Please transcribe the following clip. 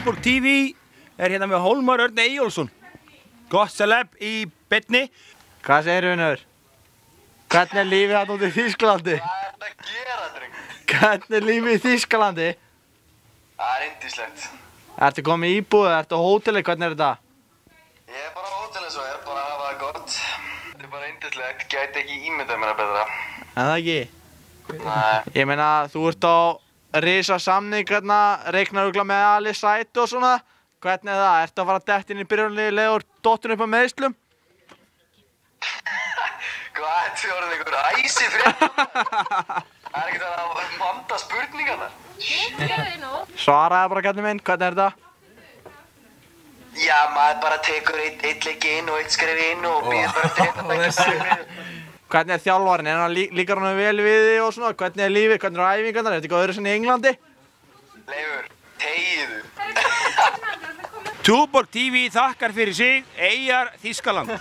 Túborg TV er hérna með Hólmar Örn Eyjólfsson. Gott celeb í beinni. Hvað segirðu, vinur? Hvernig er lífið þarna úti í Þýskalandi? Hvað er þetta að gera, dreng? Hvernig er lífið í Þýskalandi? Það er yndislegt. Ertu komið í íbúð, ertu á hóteli, hvernig er þetta? Ég er bara á hótelið svo, ég er bara að hafa það gott. Þetta er bara yndislegt, gæti ekki ímyndað mér að betra. En það ekki? Nei. Ég meina, þú ert á risa samning hérna, reiknar örugglega með Ali Sætu og svona. Hvernig er það? Ertu að fara dett inn í byrjunarliðið og dottun upp á meiðslum? Hvað er þetta orðið ykkur æsi fréttum? Það er ekkert að vanda spurningarnar. Svaraði bara, kallinn minn, hvernig er þetta? Já, maður bara tekur eitt leik inn og eitt skref inn og býður bara eftir þetta. Hvernig er þjálfarinn? Er hann líkar hann vel við þig og svona? Hvernig er lífið? Hvernig eru æfingarnar? Er þetta eitthvað öðru sinni í Englandi? Leifur, tegiðu. Túborg TV þakkar fyrir sig, Eyjar Þýskaland.